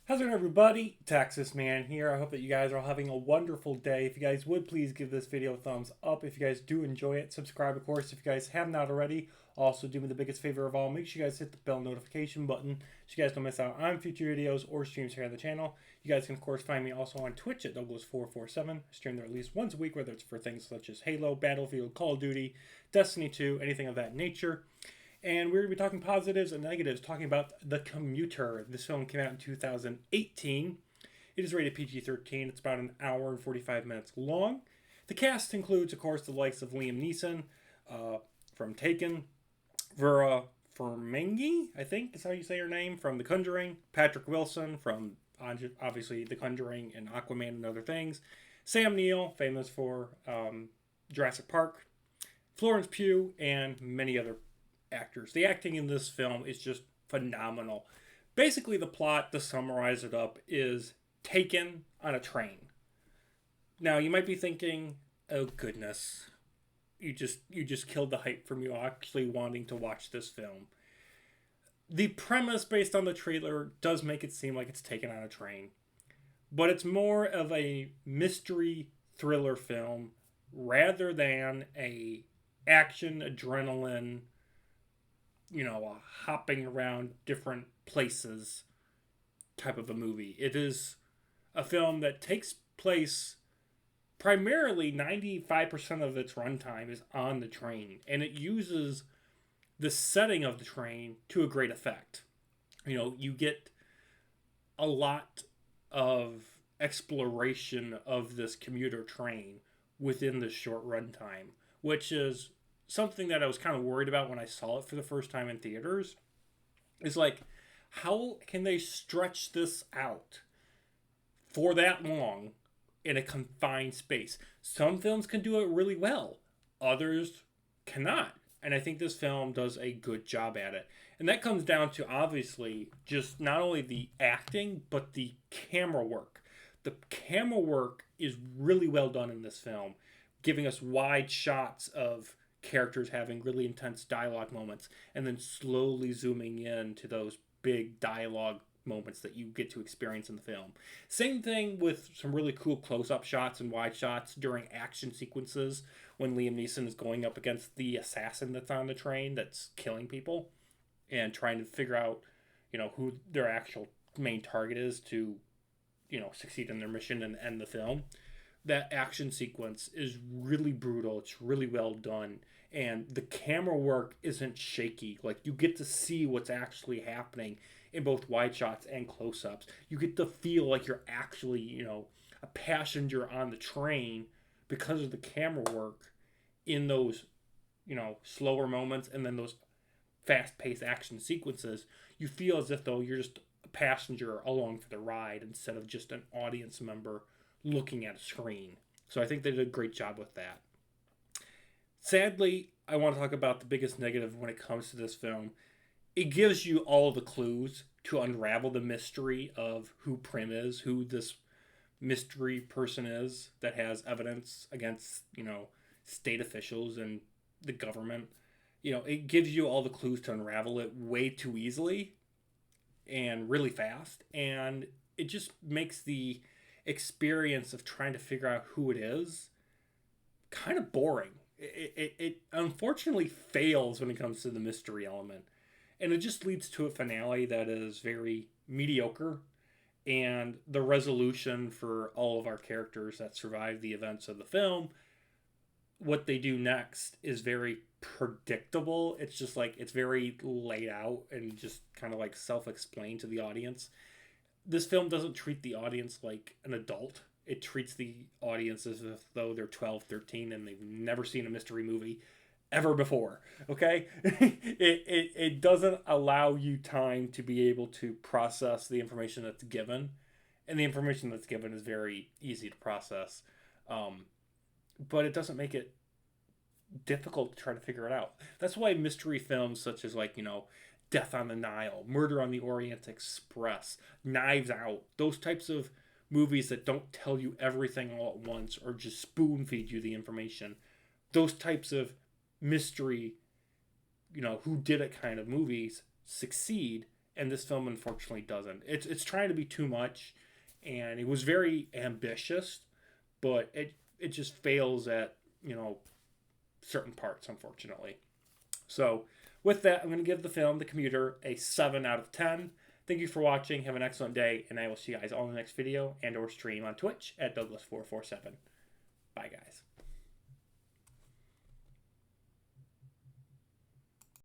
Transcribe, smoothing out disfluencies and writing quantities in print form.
How's it going, everybody? Texas Man here. I hope that you guys are all having a wonderful day. If you guys would please give this video a thumbs up. If you guys do enjoy it, subscribe, of course. If you guys have not already, also do me the biggest favor of all. Make sure you guys hit the bell notification button so you guys don't miss out on future videos or streams here on the channel. You guys can, of course, find me also on Twitch at Douglas447. I stream there at least once a week, whether it's for things such as Halo, Battlefield, Call of Duty, Destiny 2, anything of that nature. And we're going to be talking positives and negatives, talking about The Commuter. This film came out in 2018. It is rated PG-13. It's about an hour and 45 minutes long. The cast includes, of course, the likes of Liam Neeson from Taken, Vera Farmiga, I think is how you say her name, from The Conjuring, Patrick Wilson from, obviously, The Conjuring and Aquaman and other things, Sam Neill, famous for Jurassic Park, Florence Pugh, and many other actors. The acting in this film is just phenomenal. Basically, the plot, to summarize it up, is Taken on a train. Now, you might be thinking, oh goodness, you just killed the hype from you actually wanting to watch this film. The premise based on the trailer does make it seem like it's Taken on a train, but it's more of a mystery thriller film rather than a action adrenaline, hopping around different places type of a movie. It is a film that takes place primarily 95% of its runtime is on the train, and it uses the setting of the train to a great effect. You get a lot of exploration of this commuter train within this short runtime, which is something that I was kind of worried about when I saw it for the first time in theaters. Is like, how can they stretch this out for that long in a confined space? Some films can do it really well, others cannot. And I think this film does a good job at it. And that comes down to, obviously, just not only the acting, but the camera work. The camera work is really well done in this film, giving us wide shots of characters having really intense dialogue moments and then slowly zooming in to those big dialogue moments that you get to experience in the film. Same thing with some really cool close-up shots and wide shots during action sequences when Liam Neeson is going up against the assassin that's on the train that's killing people and trying to figure out, who their actual main target is to, succeed in their mission and end the film. That action sequence is really brutal. It's really well done. And the camera work isn't shaky. Like, you get to see what's actually happening in both wide shots and close-ups. You get to feel like you're actually, a passenger on the train because of the camera work in those, slower moments and then those fast-paced action sequences. You feel as if, though, you're just a passenger along for the ride instead of just an audience member looking at a screen. So I think they did a great job with that. Sadly, I want to talk about the biggest negative when it comes to this film. It gives you all the clues to unravel the mystery of who Prim is, who this mystery person is that has evidence against, state officials and the government. It gives you all the clues to unravel it way too easily and really fast. And it just makes the experience of trying to figure out who it is kind of boring. It unfortunately fails when it comes to the mystery element, and it just leads to a finale that is very mediocre, and the resolution for all of our characters that survive the events of the film, what they do next is very predictable. It's just like, it's very laid out and just kind of like self-explained to the audience. This film doesn't treat the audience like an adult. It treats the audience as if though they're 12, 13, and they've never seen a mystery movie ever before. Okay? it doesn't allow you time to be able to process the information that's given. And the information that's given is very easy to process. But it doesn't make it difficult to try to figure it out. That's why mystery films such as, Death on the Nile, Murder on the Orient Express, Knives Out, those types of movies that don't tell you everything all at once or just spoon feed you the information, those types of mystery, who did it kind of movies succeed and this film unfortunately doesn't. It's trying to be too much, and it was very ambitious, but it just fails at certain parts, unfortunately. So with that, I'm going to give the film The Commuter a 7 out of 10. Thank you for watching. Have an excellent day, and I will see you guys all in the next video and or stream on Twitch at Douglas447. Bye, guys.